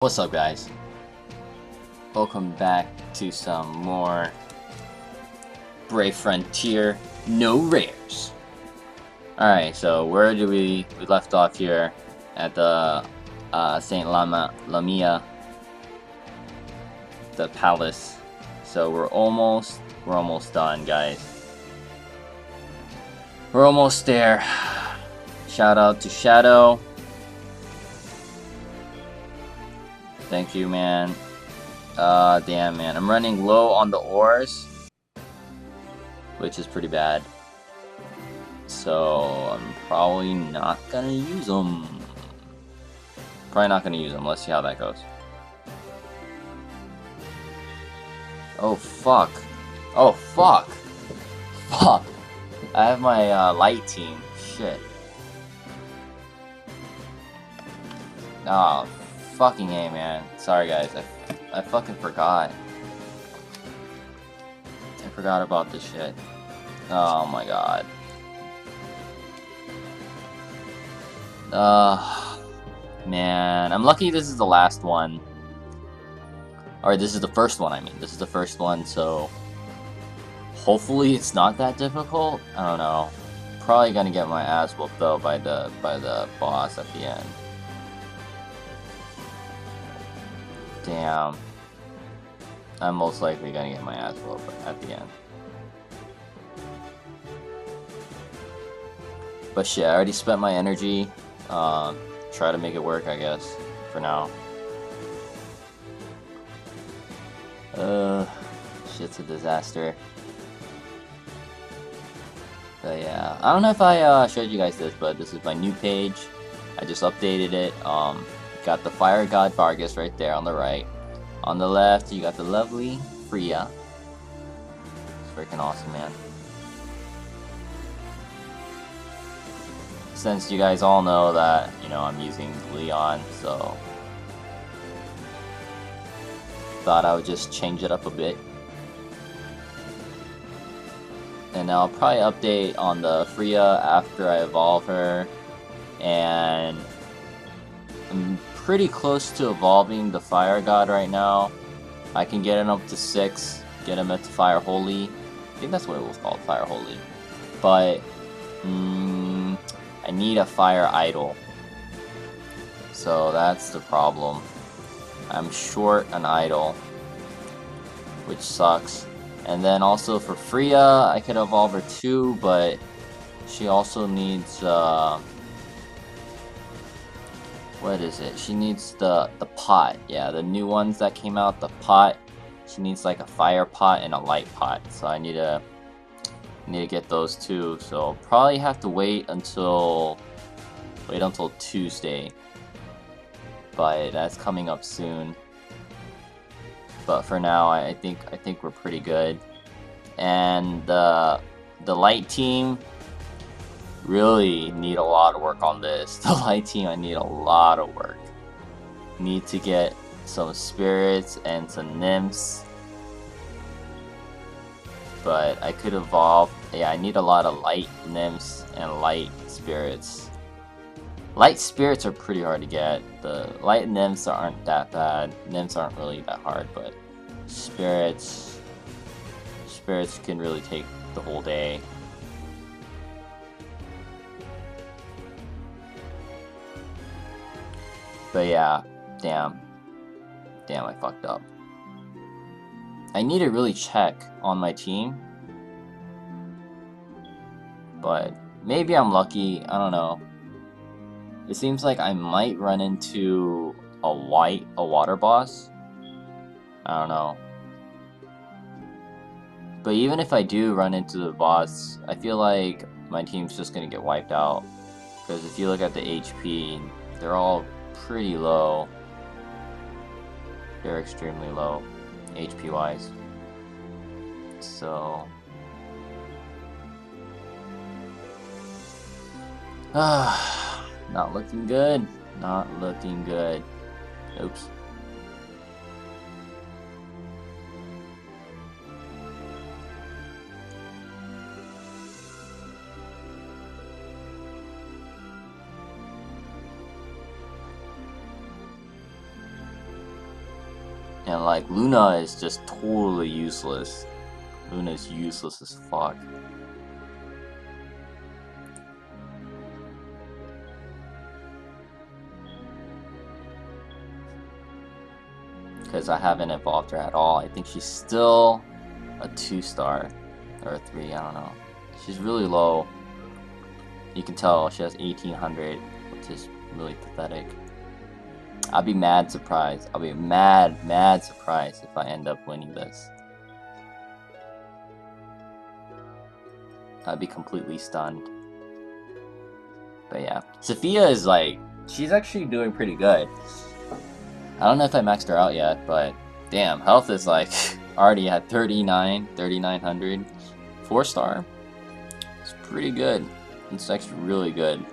What's up, guys? Welcome back to some more Brave Frontier No Rares. Alright, so where do we left off here at the Saint Lamia, the palace. So we're almost done, guys. We're almost there. Shout out to Shadow. Thank you, man. Damn, man. I'm running low on the ores, which is pretty bad. So, I'm probably not gonna use them. Probably not gonna use them. Let's see how that goes. Oh, fuck. Oh, fuck. Fuck. I have my light team. Shit. Oh, fucking A, man. Sorry, guys. I fucking forgot. I forgot about this shit. Oh my god. Man. I'm lucky this is the last one. Or this is the first one, I mean. This is the first one, so... hopefully it's not that difficult? I don't know. Probably gonna get my ass whooped, though, by the boss at the end. Damn. I'm most likely gonna get my ass whooped at the end. But shit, I already spent my energy. Try to make it work, I guess, for now. Shit's a disaster. But yeah, I don't know if I showed you guys this, but this is my new page. I just updated it. Got the Fire God Vargas right there on the right. On the left, you got the lovely Freya. It's freaking awesome, man. Since you guys all know that, you know, I'm using Leon, so... thought I would just change it up a bit. And I'll probably update on the Freya after I evolve her. And... I'm pretty close to evolving the Fire God right now. I can get him up to 6, get him up to Fire Holy. I think that's what it was called, Fire Holy. But... I need a Fire Idol. So that's the problem. I'm short an idol, which sucks. And then also for Freya, I could evolve her too, but she also needs what is it? She needs the pot. Yeah, the new ones that came out, the pot. She needs like a fire pot and a light pot. So I need to get those too. So I'll probably have to wait until Tuesday. But that's coming up soon. But for now, I think we're pretty good. And the light team really need a lot of work on this. The light team, I need a lot of work. Need to get some spirits and some nymphs. But I could evolve. Yeah, I need a lot of light nymphs and light spirits. Light spirits are pretty hard to get. The light nymphs aren't that bad. Nymphs aren't really that hard, but spirits can really take the whole day. But yeah, damn, I fucked up. I need to really check on my team, but maybe I'm lucky. I don't know. It seems like I might run into a water boss. I don't know. But even if I do run into the boss, I feel like my team's just gonna get wiped out. Because if you look at the HP, they're all pretty low. They're extremely low, HP wise. So... not looking good. Not looking good. Oops. And like Luna is just totally useless. Luna is useless as fuck. Because I haven't evolved her at all. I think she's still a 2-star or a 3, I don't know. She's really low. You can tell she has 1800, which is really pathetic. I'd be mad surprised. I'll be mad surprised if I end up winning this. I'd be completely stunned. But yeah, Sophia is like, she's actually doing pretty good. I don't know if I maxed her out yet, but damn, health is like already at 3900. 4-star. It's pretty good. It's actually really good.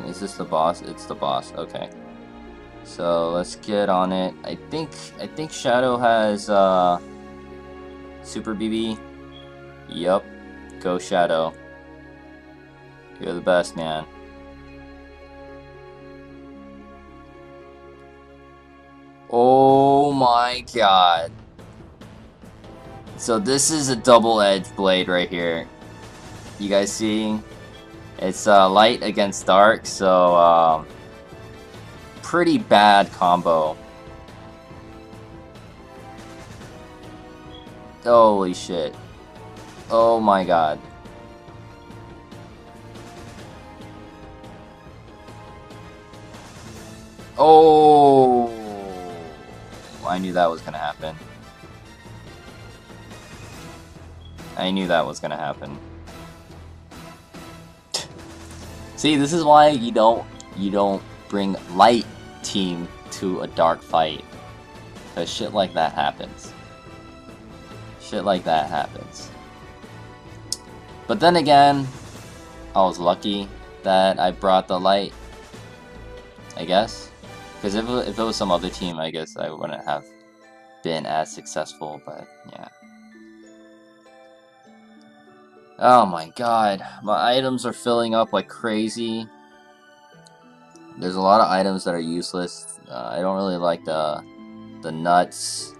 Is this the boss? It's the boss. Okay. So let's get on it. I think Shadow has Super BB. Yup. Go Shadow. You're the best, man. Oh my god. So this is a double-edged blade right here. You guys see? It's light against dark, so pretty bad combo. Holy shit. Oh my god. Oh, I knew that was gonna happen. I knew that was gonna happen. See, this is why you don't bring light team to a dark fight. Cause shit like that happens. Shit like that happens. But then again, I was lucky that I brought the light, I guess. Because if it was some other team, I guess I wouldn't have been as successful, but yeah. Oh my god, my items are filling up like crazy. There's a lot of items that are useless. I don't really like the nuts.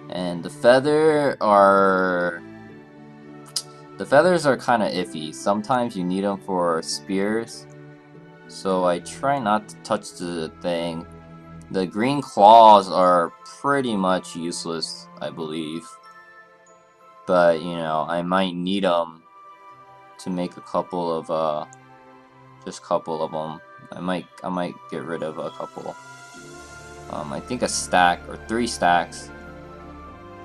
And the feathers are kind of iffy. Sometimes you need them for spears. So I try not to touch the thing. The green claws are pretty much useless, I believe. But, you know, I might need them to make a couple of, just a couple of them. I might get rid of a couple. I think a stack, or 3 stacks.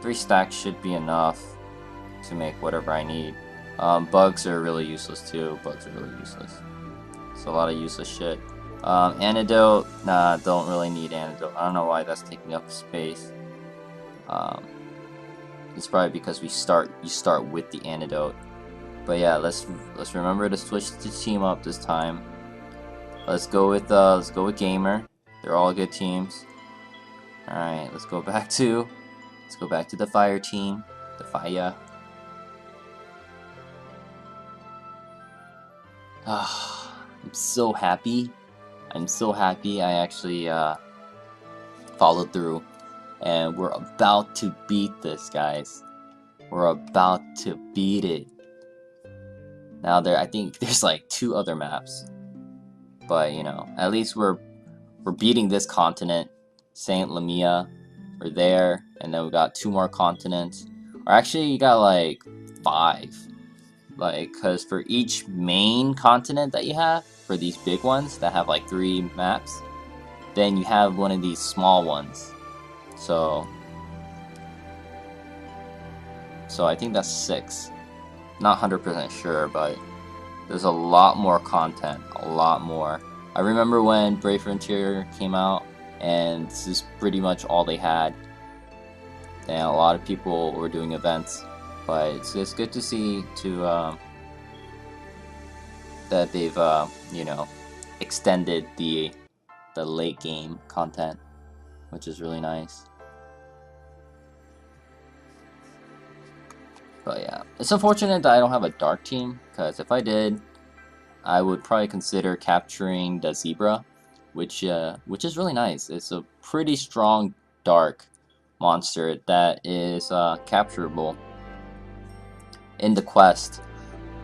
3 stacks should be enough to make whatever I need. Bugs are really useless too. Bugs are really useless. It's a lot of useless shit. Antidote, nah, don't really need antidote. I don't know why that's taking up space. It's probably because you start with the antidote. But yeah, let's remember to switch the team up this time. Let's go with Gamer. They're all good teams. All right, let's go back to the fire team. The fire. I'm so happy. I'm so happy I actually followed through. And we're about to beat this, guys. We're about to beat it. Now I think there's like 2 other maps. But, you know, at least we're beating this continent. Saint Lamia. We're there. And then we got 2 more continents. Or actually, you got like 5. Like, because for each main continent that you have, for these big ones that have like 3 maps, then you have one of these small ones. So I think that's 6. Not 100% sure, but there's a lot more content. A lot more. I remember when Brave Frontier came out, and this is pretty much all they had. And a lot of people were doing events. But it's good to see that they've you know, extended the late game content, which is really nice. But yeah, it's unfortunate that I don't have a dark team, because if I did, I would probably consider capturing the zebra, which is really nice. It's a pretty strong dark monster that is capturable in the quest,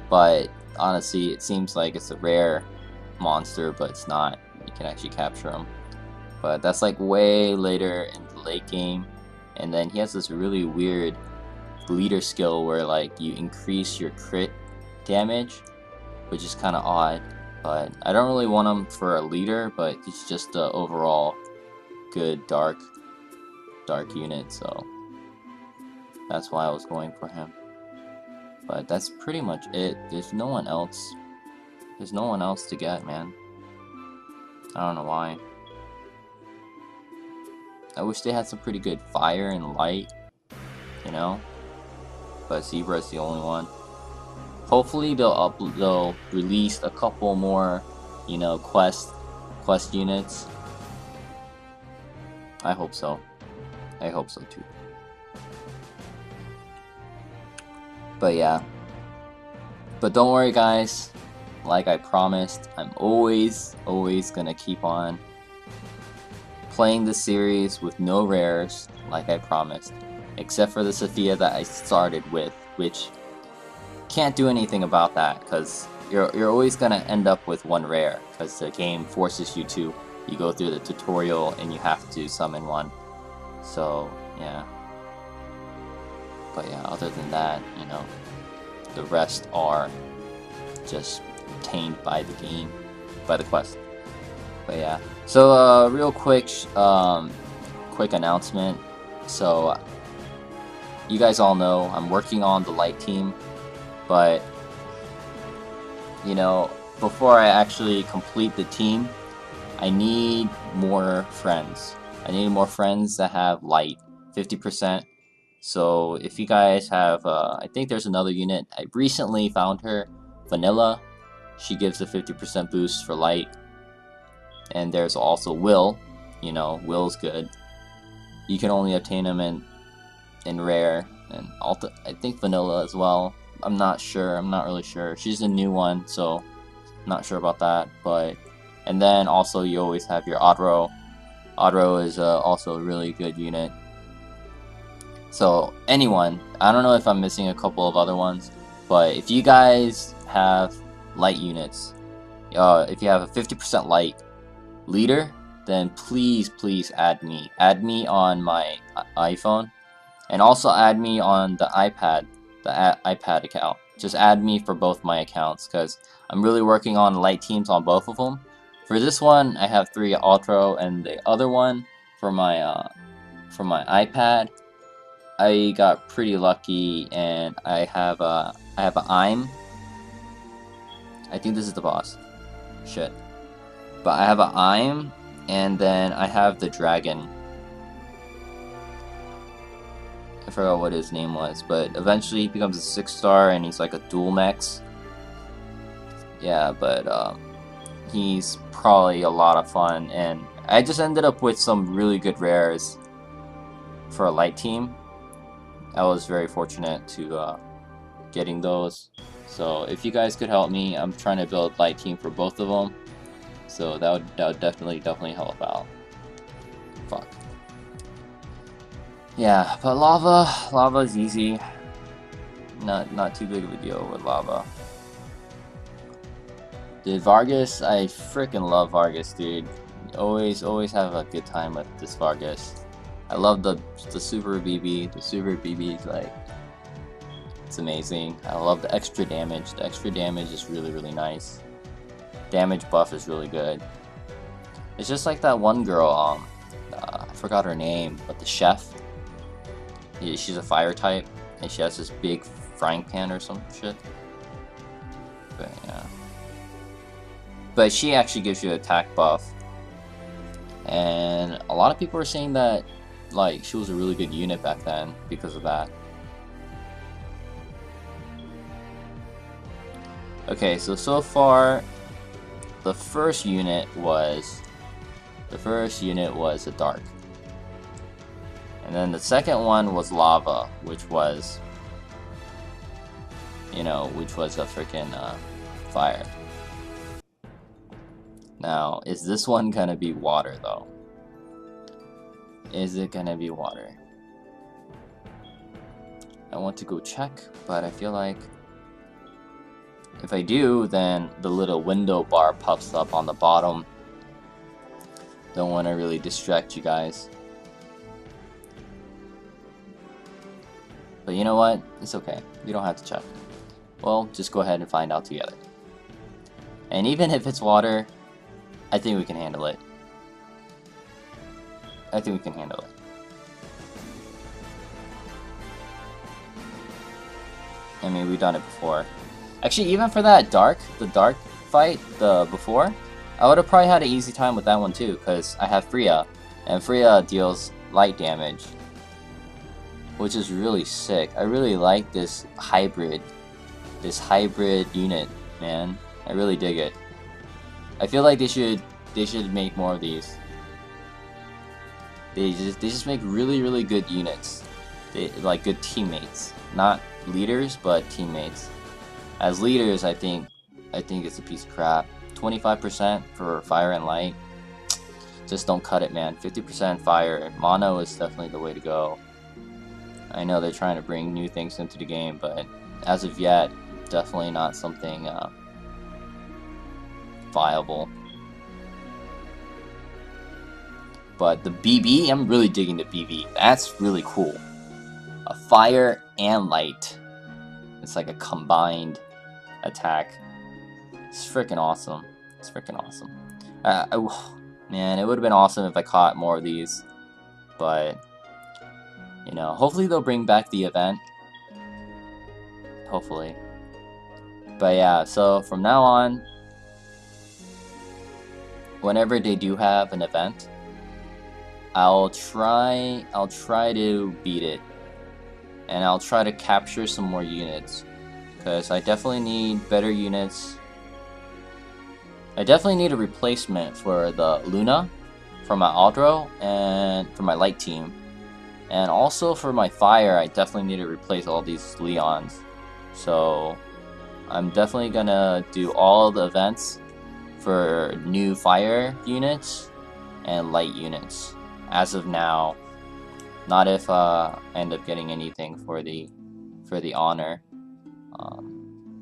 but honestly, it seems like it's a rare monster, but it's not. You can actually capture him, but that's like way later in the late game. And then he has this really weird leader skill where like you increase your crit damage, which is kind of odd. But I don't really want him for a leader, but he's just a overall good dark unit, so that's why I was going for him. But that's pretty much it. There's no one else. There's no one else to get, man. I don't know why. I wish they had some pretty good fire and light, you know? But Zebra is the only one. Hopefully they'll release a couple more, you know, quest units. I hope so. I hope so too. But yeah. But don't worry, guys. Like I promised, I'm always gonna keep on playing the series with no rares, like I promised. Except for the Sophia that I started with, which can't do anything about that, because you're always gonna end up with one rare, because the game forces you to. You go through the tutorial and you have to summon one. So yeah. But yeah, other than that, you know, the rest are just obtained by the game, by the quest. But yeah. So real quick announcement. So you guys all know I'm working on the light team, but you know, before I actually complete the team, I need more friends. I need more friends that have light, 50%. So if you guys have, I think there's another unit. I recently found her, Vanilla. She gives a 50% boost for light. And there's also Will. You know, Will's good. You can only obtain him in rare, and I think Vanilla as well. I'm not sure. I'm not really sure. She's a new one, so not sure about that. But and then also you always have your Adro. Adro is also a really good unit. So anyone, I don't know if I'm missing a couple of other ones, but if you guys have light units, if you have a 50% light leader, then please add me. Add me on my iPhone, and also add me on the iPad, iPad account. Just add me for both my accounts, because I'm really working on light teams on both of them. For this one, I have 3 Ultra, and the other one for my iPad, I got pretty lucky, and I have a I'm. I think this is the boss. Shit. But I have a I'm, and then I have the dragon. I forgot what his name was, but eventually he becomes a 6-star, and he's like a dual mechs. Yeah, but he's probably a lot of fun, and I just ended up with some really good rares for a light team. I was very fortunate to getting those. So if you guys could help me, I'm trying to build light team for both of them. So that would definitely help out. Fuck. Yeah, but lava's easy. Not too big of a deal with lava. Dude, Vargas, I freaking love Vargas, dude. Always have a good time with this Vargas. I love the Super BB. The Super BB is like, it's amazing. I love the extra damage. The extra damage is really nice. Damage buff is really good. It's just like that one girl, I forgot her name, but the chef. She's a fire type, and she has this big frying pan or some shit. But yeah. But she actually gives you attack buff. And a lot of people are saying that like she was a really good unit back then because of that. Okay, so far the first unit was a dark. And then the second one was lava, which was, you know, which was a freaking fire. Now, is this one gonna be water though? Is it gonna be water? I want to go check, but I feel like if I do, then the little window bar pops up on the bottom. Don't want to really distract you guys. But you know what? It's okay. You don't have to check. Well, just go ahead and find out together. And even if it's water, I think we can handle it. I think we can handle it. I mean, we've done it before. Actually, even for that the dark fight, the before, I would have probably had an easy time with that one too, because I have Freya, and Freya deals light damage, which is really sick. I really like this hybrid unit, man. I really dig it. I feel like they should make more of these. They just make really good units. They like good teammates, not leaders, but teammates. As leaders, I think it's a piece of crap. 25% for fire and light. Just don't cut it, man. 50% fire. Mono is definitely the way to go. I know they're trying to bring new things into the game, but as of yet, definitely not something viable. But the BB, I'm really digging the BB. That's really cool. A fire and light. It's like a combined attack. It's freaking awesome. It's freaking awesome. Man, it would have been awesome if I caught more of these. But, you know, hopefully they'll bring back the event. Hopefully. But yeah, so from now on, whenever they do have an event, I'll try to beat it. And I'll try to capture some more units, because I definitely need better units. I definitely need a replacement for the Luna, for my Aldro, and for my light team. And also for my fire, I definitely need to replace all these Leons. So I'm definitely gonna do all the events for new fire units and light units as of now. Not if I end up getting anything for the honor.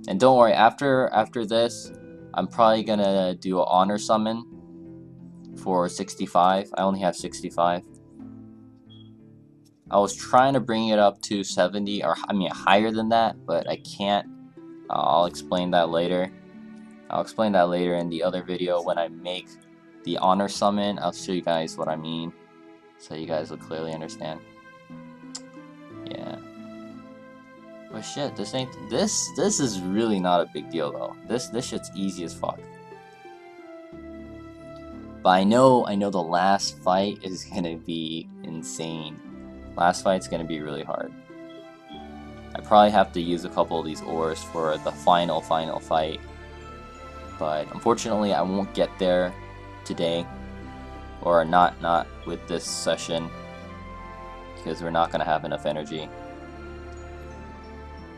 And don't worry, after this, I'm probably gonna do an honor summon for 65. I only have 65. I was trying to bring it up to 70, or I mean higher than that, but I can't. I'll explain that later. I'll explain that later in the other video when I make the honor summon. I'll show you guys what I mean, so you guys will clearly understand. Yeah. But shit, this is really not a big deal though. This shit's easy as fuck. But I know the last fight is gonna be insane. Last fight's gonna be really hard. I probably have to use a couple of these ores for the final fight. But unfortunately I won't get there today. Or not with this session, because we're not gonna have enough energy.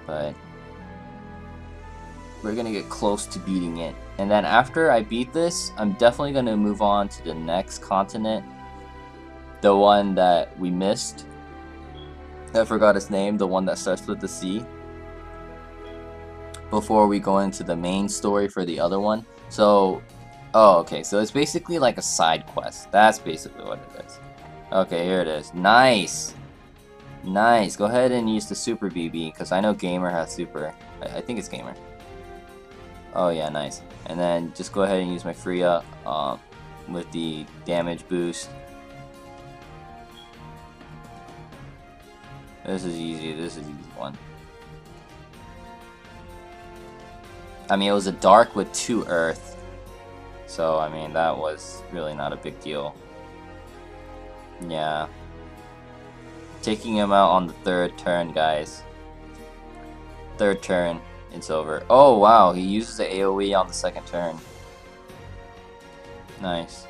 But we're gonna get close to beating it. And then after I beat this, I'm definitely gonna move on to the next continent. The one that we missed. I forgot its name, the one that starts with the C. Before we go into the main story for the other one. So, oh, okay, so it's basically like a side quest. That's basically what it is. Okay, here it is. Nice! Nice. Go ahead and use the Super BB, because I know Gamer has Super. I think it's Gamer. Oh yeah, nice. And then just go ahead and use my Freya with the damage boost. This is easy. This is an easy one. I mean, it was a dark with 2 earth. So, I mean, that was really not a big deal. Yeah. Taking him out on the 3rd turn, guys. 3rd turn, it's over. Oh, wow, he uses the AoE on the 2nd turn. Nice.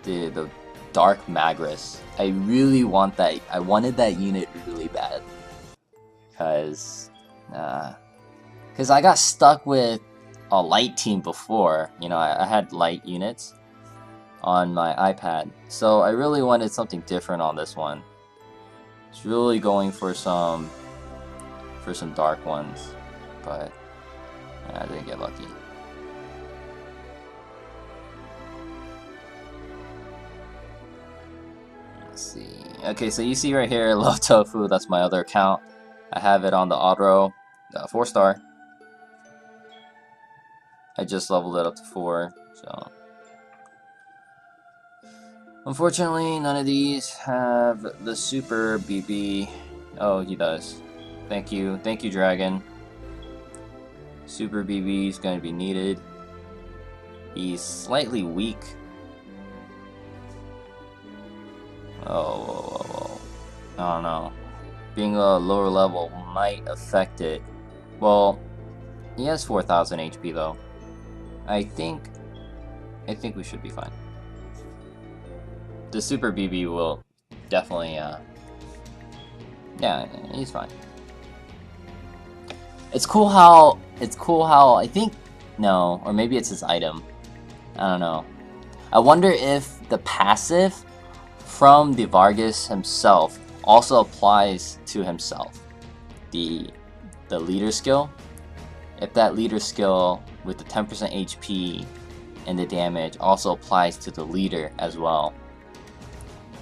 The Dark Magris. I really want that. I wanted that unit really bad. Because Because I got stuck with a light team before. You know, I had light units on my iPad, so I really wanted something different on this one. It's really going for some dark ones, but yeah, I didn't get lucky. Let's see. Okay, so you see right here, Love Tofu. That's my other account. I have it on the auto 4-star. I just leveled it up to 4, so unfortunately none of these have the super BB. Oh, he does. Thank you, Dragon. Super BB is going to be needed. He's slightly weak. Oh, I don't know. Being a lower level might affect it. Well, he has 4,000 HP though. I think we should be fine. The Super BB will definitely, yeah, he's fine. It's cool how I think, no, or maybe it's his item. I don't know. I wonder if the passive from the Vargas himself also applies to himself. The leader skill. If that leader skill with the 10% HP and the damage also applies to the leader as well.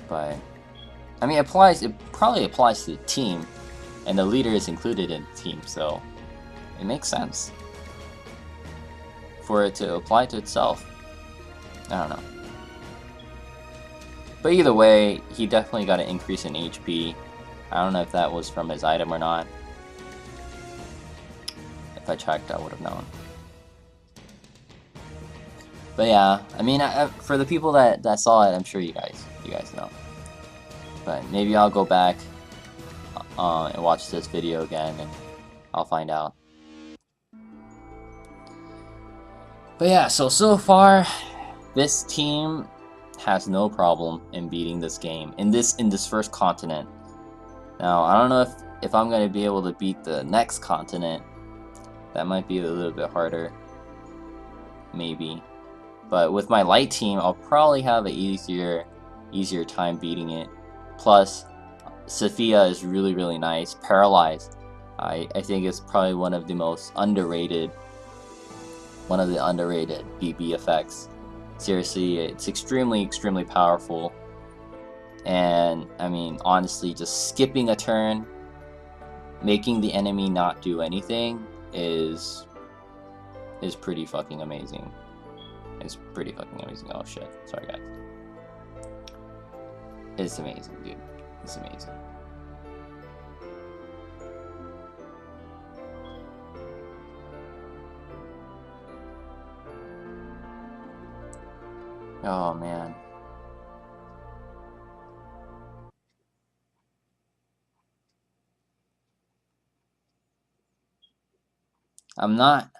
But I mean, it probably applies to the team, and the leader is included in the team, so it makes sense for it to apply to itself. I don't know. But either way, he definitely got an increase in HP. I don't know if that was from his item or not. If I checked, I would have known. But yeah, I mean, for the people that saw it, I'm sure you guys know. But maybe I'll go back and watch this video again, and I'll find out. But yeah, so far, this team has no problem in beating this game in this first continent. Now, I don't know if I'm gonna be able to beat the next continent. That might be a little bit harder, maybe. But with my light team, I'll probably have an easier time beating it. Plus, Sophia is really nice. Paralyzed, I think it's probably one of the underrated BB effects. Seriously, it's extremely powerful. And I mean, honestly, just skipping a turn, making the enemy not do anything is pretty fucking amazing. It's pretty fucking amazing. Oh shit, sorry guys. It's amazing, dude. It's amazing. Oh man. I'm not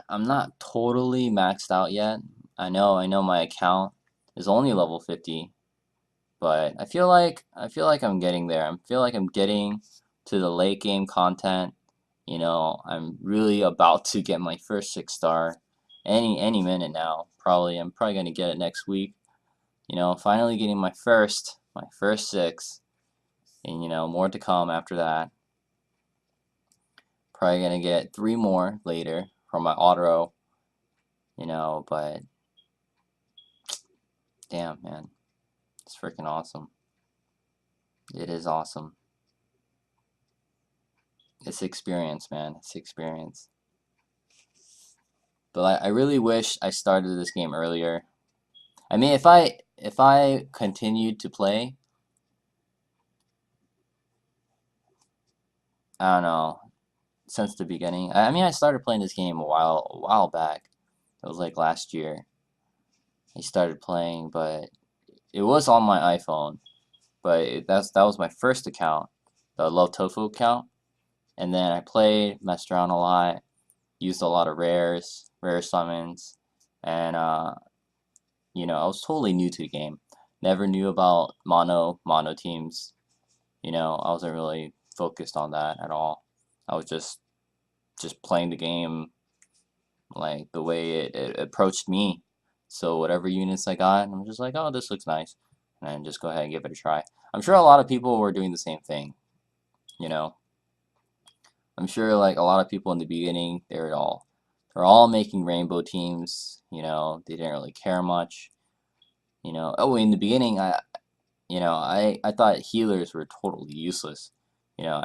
totally maxed out yet. I know my account is only level 50, but I feel like I'm getting there. I feel like I'm getting to the late game content. You know, I'm really about to get my first 6-star any minute now. I'm probably gonna get it next week. You know, finally getting my first 6, and you know, more to come after that. Probably gonna get 3 more later from my auto. You know, but damn, man, it's freaking awesome. It is awesome. It's experience, man. It's experience. But I really wish I started this game earlier. I mean, if I continued to play, I don't know, since the beginning. I mean, I started playing this game a while back. It was like last year. I started playing, but it was on my iPhone. But that was my first account, the Love Tofu account. And then I played, messed around a lot, used a lot of rare summons, and you know, I was totally new to the game. Never knew about mono teams. You know, I wasn't really focused on that at all. I was just just playing the game like the way it approached me. So whatever units I got, I'm just like, oh, this looks nice, and then just go ahead and give it a try. I'm sure a lot of people were doing the same thing, you know. I'm sure like a lot of people in the beginning, they're all making rainbow teams. You know, they didn't really care much. You know, oh, in the beginning, I thought healers were totally useless. You know,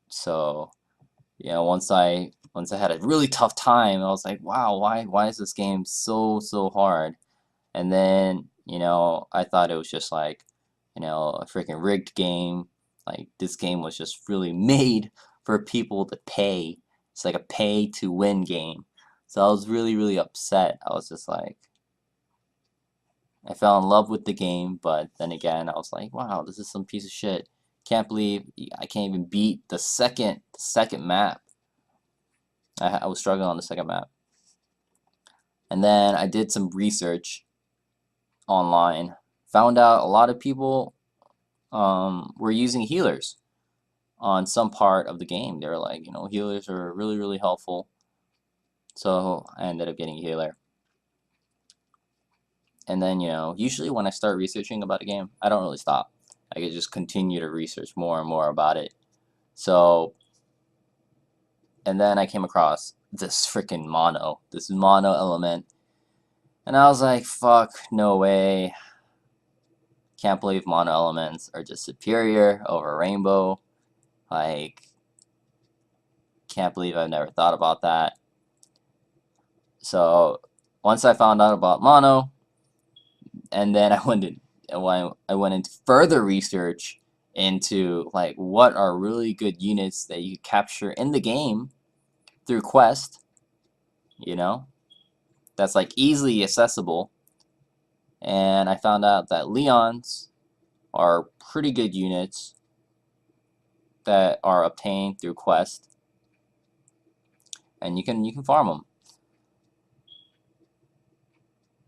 so once I had a really tough time, I was like, wow, why is this game so hard? And then, I thought it was just like, a freaking rigged game. Like this game was just really made for people to pay. It's like a pay to win game. So I was really, really upset. I was just like, I fell in love with the game, but then again, I was like, wow, this is some piece of shit. Can't believe I can't even beat the second map. I was struggling on the second map. And then I did some research online. Found out a lot of people were using healers on some part of the game. They were like, healers are really, really helpful. So I ended up getting a healer. And then, usually when I start researching about a game, I don't really stop. I could just continue to research more and more about it. So, and then I came across this freaking this mono element. And I was like, fuck, no way. Can't believe mono elements are just superior over rainbow. Like, can't believe I've never thought about that. So once I found out about mono, and then I went into further research into like what are really good units that you capture in the game through quest, you know, that's like easily accessible. And I found out that Leons are pretty good units that are obtained through quest, and you can farm them.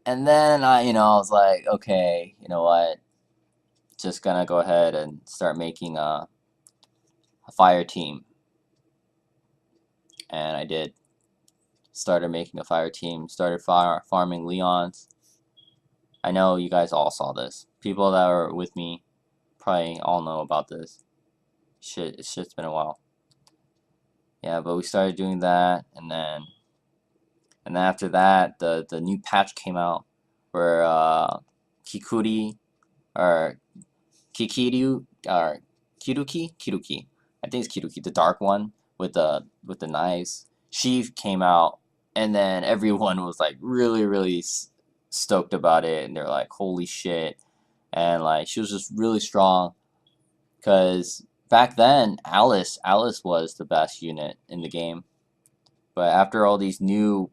And then I was like, okay, you know what? Just gonna go ahead and start making a fire team. And I did. Started making a fire team. Started farming Leons. I know you guys all saw this. People that were with me probably all know about this. Shit's been a while. Yeah, but we started doing that, and then after that, the new patch came out where Kikuri or Kikiru or Kiruki. I think it's Kiruki, the dark one with the knives. She came out, and then everyone was like really really stoked about it, and they're like, holy shit! And like she was just really strong because back then Alice was the best unit in the game, but after all these new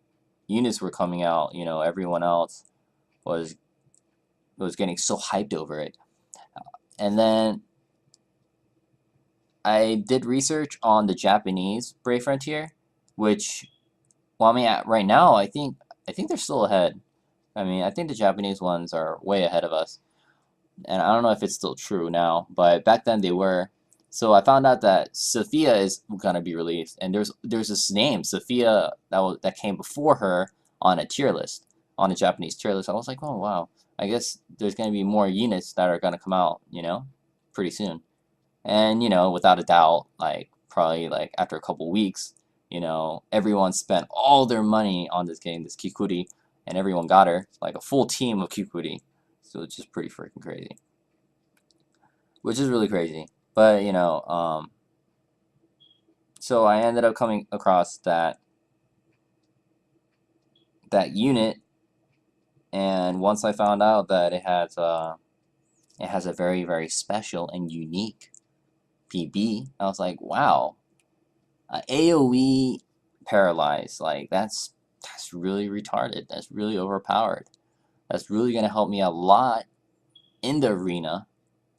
units were coming out, everyone else was getting so hyped over it. And then I did research on the Japanese Brave Frontier, which, well, I mean, right now, I think they're still ahead. I mean, I think the Japanese ones are way ahead of us, and I don't know if it's still true now, but back then they were. So I found out that Sophia is gonna be released, and there's this name Sophia that came before her on a tier list, on a Japanese tier list. I was like, oh wow, I guess there's gonna be more units that are gonna come out, pretty soon. And without a doubt, like probably like after a couple weeks, everyone spent all their money on this game, this Kikuri, and everyone got her, like a full team of Kikuri. So it's just pretty freaking crazy. Which is really crazy. But so I ended up coming across that unit, and once I found out that it has a very, very special and unique PB, I was like, wow, AoE paralyzed, like that's really retarded. That's really overpowered. That's really gonna help me a lot in the arena,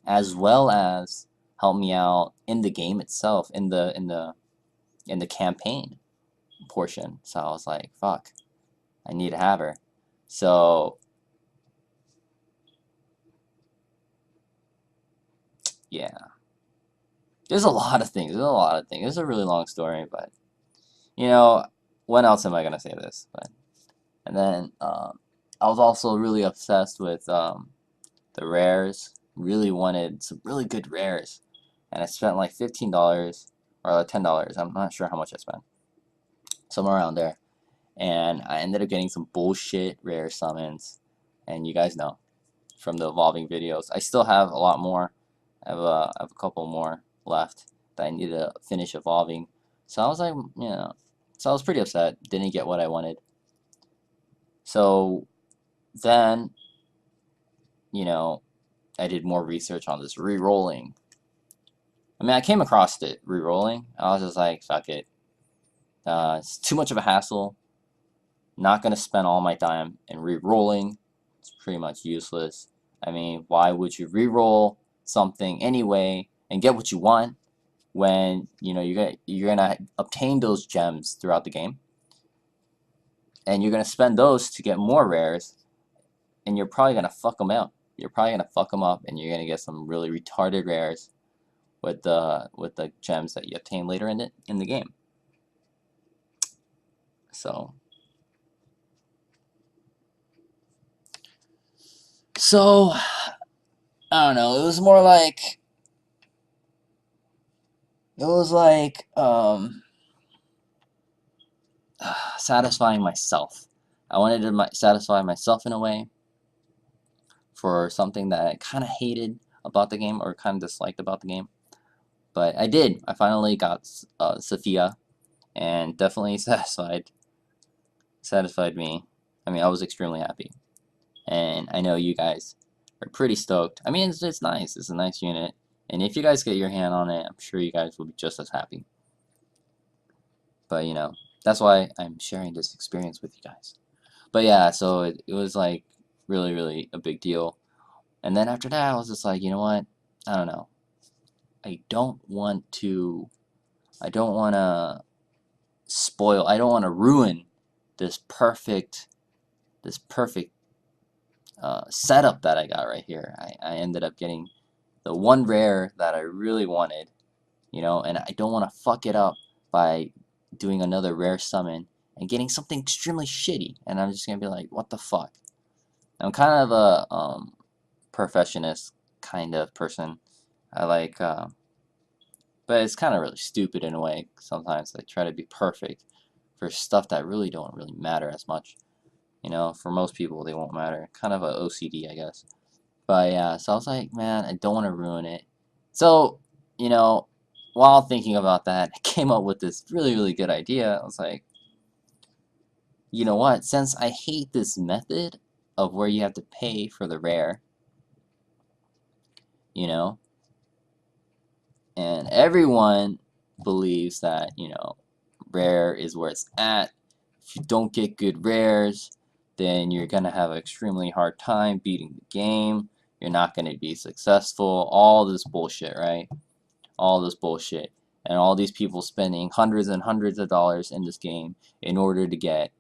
as well as help me out in the game itself, in the campaign portion. So I was like, fuck, I need to have her. So yeah, There's a lot of things. There's a lot of things. It's a really long story, but you know, when else am I gonna say this? But and then I was also really obsessed with the rares. Really wanted some really good rares, and I spent like $15 or like $10. I'm not sure how much I spent, somewhere around there. And I ended up getting some bullshit rare summons, and you guys know from the evolving videos. I still have a lot more. I have a couple more left that I need to finish evolving. So I was like, so I was pretty upset. Didn't get what I wanted. So then, you know, I did more research on this re-rolling. I mean, I came across it re-rolling. I was just like, fuck it. It's too much of a hassle. Not gonna spend all my time in re-rolling. It's pretty much useless. I mean, why would you re-roll something anyway and get what you want when you're gonna obtain those gems throughout the game, and you're gonna spend those to get more rares, and you're probably gonna fuck them out. You're probably gonna fuck them up, and you're gonna get some really retarded rares with the gems that you obtain later in the game. So I don't know. It was more like satisfying myself. I wanted to satisfy myself in a way for something that I kind of hated about the game or kind of disliked about the game. But I did. I finally got Sophia, and definitely satisfied me. I mean, I was extremely happy, and I know you guys are pretty stoked. I mean, it's nice. It's a nice unit, and if you guys get your hand on it, I'm sure you guys will be just as happy. But that's why I'm sharing this experience with you guys. But yeah, so it was like really, really a big deal. And then after that, I was just like, you know what? I don't know. I don't want to spoil, I don't want to ruin this perfect setup that I got right here. I ended up getting the one rare that I really wanted, and I don't want to fuck it up by doing another rare summon and getting something extremely shitty, and I'm just gonna be like, what the fuck? I'm kind of a perfectionist kind of person. I like, but it's kind of really stupid in a way. Sometimes I try to be perfect for stuff that really don't really matter as much. For most people they won't matter. Kind of a OCD, I guess. But yeah, so I was like, man, I don't want to ruin it. So, while thinking about that, I came up with this really, really good idea. I was like, you know what? Since I hate this method of where you have to pay for the rare, you know, and everyone believes that, rare is where it's at. If you don't get good rares, then you're going to have an extremely hard time beating the game. You're not going to be successful. All this bullshit, right? All this bullshit. And all these people spending hundreds and hundreds of dollars in this game in order to get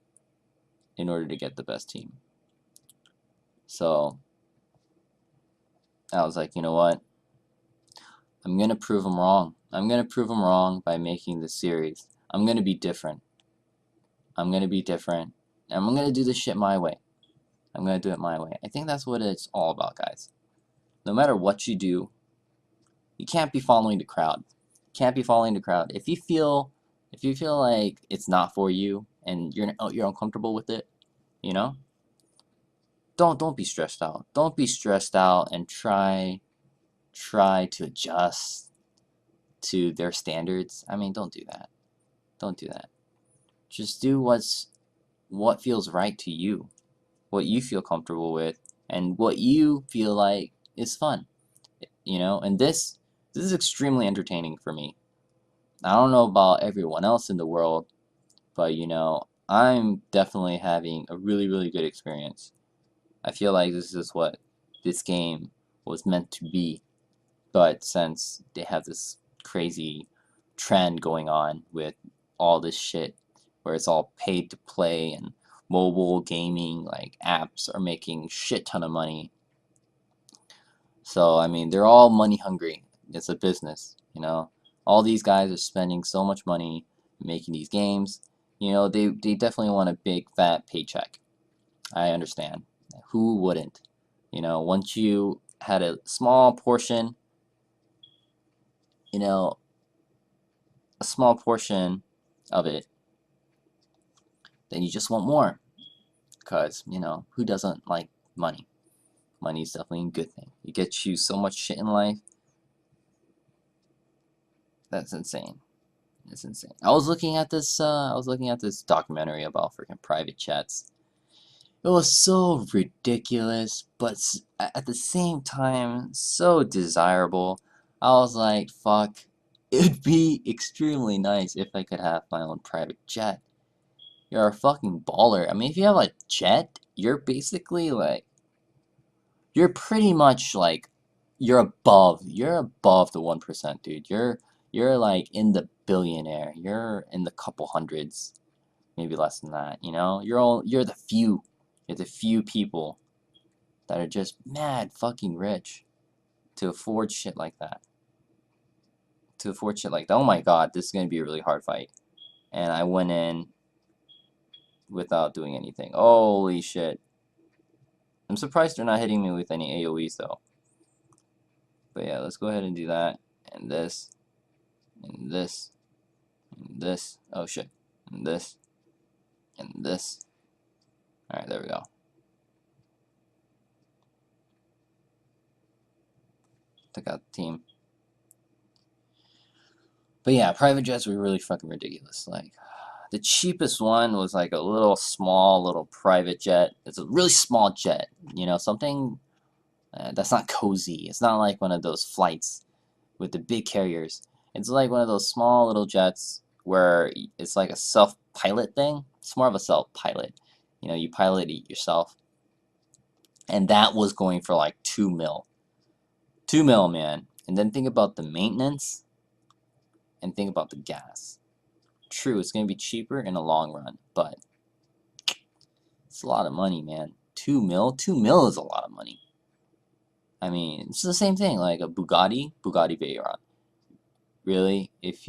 the best team. So I was like, you know what? I'm going to prove them wrong. I'm going to prove them wrong by making this series. I'm going to be different. I'm going to be different. And I'm going to do this shit my way. I'm going to do it my way. I think that's what it's all about, guys. No matter what you do, you can't be following the crowd. You can't be following the crowd. If you feel like it's not for you and you're uncomfortable with it, don't be stressed out. Don't be stressed out and try to adjust to their standards. I mean, don't do that. Don't do that. Just do what feels right to you, what you feel comfortable with, and what you feel like is fun. And this is extremely entertaining for me. I don't know about everyone else in the world, but I'm definitely having a really, really good experience. I feel like this is what this game was meant to be. But since they have this crazy trend going on with all this shit where it's all paid to play and mobile gaming, like apps are making shit ton of money. So I mean, they're all money hungry. It's a business, All these guys are spending so much money making these games. You know, they definitely want a big fat paycheck. I understand. Who wouldn't? You know, once you had a small portion, you know, a small portion of it, then you just want more. Because, you know, who doesn't like money? Money is definitely a good thing. It gets you so much shit in life. That's insane. It's insane. I was looking at this documentary about freaking private jets. It was so ridiculous, but at the same time, so desirable. I was like, fuck. It'd be extremely nice if I could have my own private jet. You're a fucking baller. I mean, if you have a jet, you're basically like, you're pretty much like, you're above the 1%, dude. You're like in the billionaire. You're in the couple hundreds, maybe less than that. You know, you're the few. You're the few people that are just mad fucking rich to afford shit like that. To afford shit like that. Oh my god, this is gonna be a really hard fight. And I went in without doing anything. Holy shit. I'm surprised they're not hitting me with any AoEs though. But yeah, let's go ahead and do that. And this. And this. And this. Oh shit. And this. And this. Alright, there we go. Took out the team. But yeah, private jets were really fucking ridiculous. Like, the cheapest one was like a little private jet. It's a really small jet, you know, something that's not cozy. It's not like one of those flights with the big carriers. It's like one of those small little jets where it's like a self-pilot thing. It's more of a self-pilot. You know, you pilot it yourself. And that was going for like 2 mil. 2 mil, man. And then think about the maintenance and think about the gas. True, it's going to be cheaper in the long run, but it's a lot of money, man. 2 mil? 2 mil is a lot of money. I mean, it's the same thing, like a Bugatti Veyron. Really, if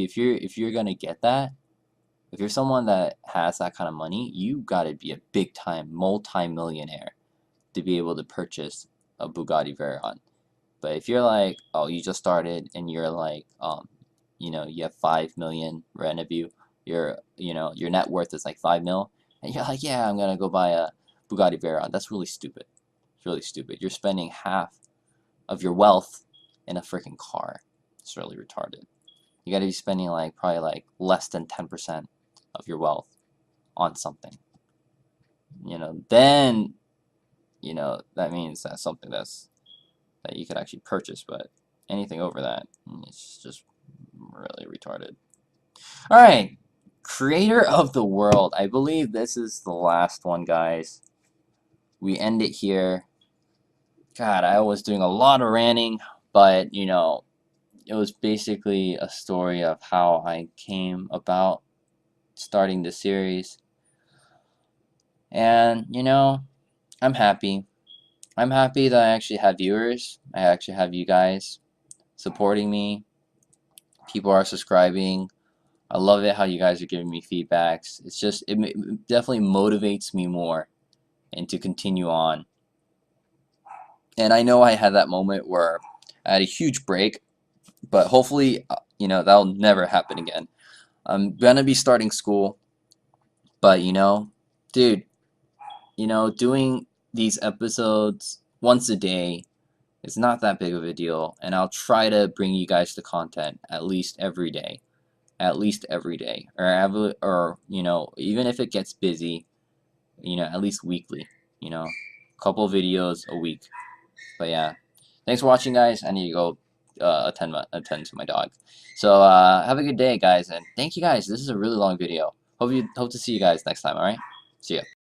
you're gonna get that, if you're someone that has that kind of money, you gotta be a big time multi-millionaire to be able to purchase a Bugatti Veyron. But if you're like, oh, you just started and you're like, you know, you have 5 million revenue, your net worth is like 5 mil, and you're like, yeah, I'm gonna go buy a Bugatti Veyron. That's really stupid. It's really stupid. You're spending half of your wealth in a freaking car. It's really retarded. You gotta be spending like probably like less than 10% of your wealth on something. You know, then you know that means that's something that you could actually purchase, but anything over that, it's just really retarded. Alright, creator of the world. I believe this is the last one, guys. We end it here. God, I was doing a lot of ranting, but you know, it was basically a story of how I came about starting the series. And, you know, I'm happy. I'm happy that I actually have viewers. I actually have you guys supporting me. People are subscribing. I love it how you guys are giving me feedbacks. It's just, it definitely motivates me more and to continue on. And I know I had that moment where I had a huge break, but hopefully, you know, that'll never happen again. I'm gonna be starting school, but you know, dude, you know, doing these episodes once a day is not that big of a deal, and I'll try to bring you guys the content at least every day. At least every day. Or you know, even if it gets busy, you know, at least weekly, you know. A couple videos a week. But yeah. Thanks for watching, guys. I need to go attend to my dog. So have a good day, guys, and thank you guys. This is a really long video. Hope to see you guys next time, alright? See ya.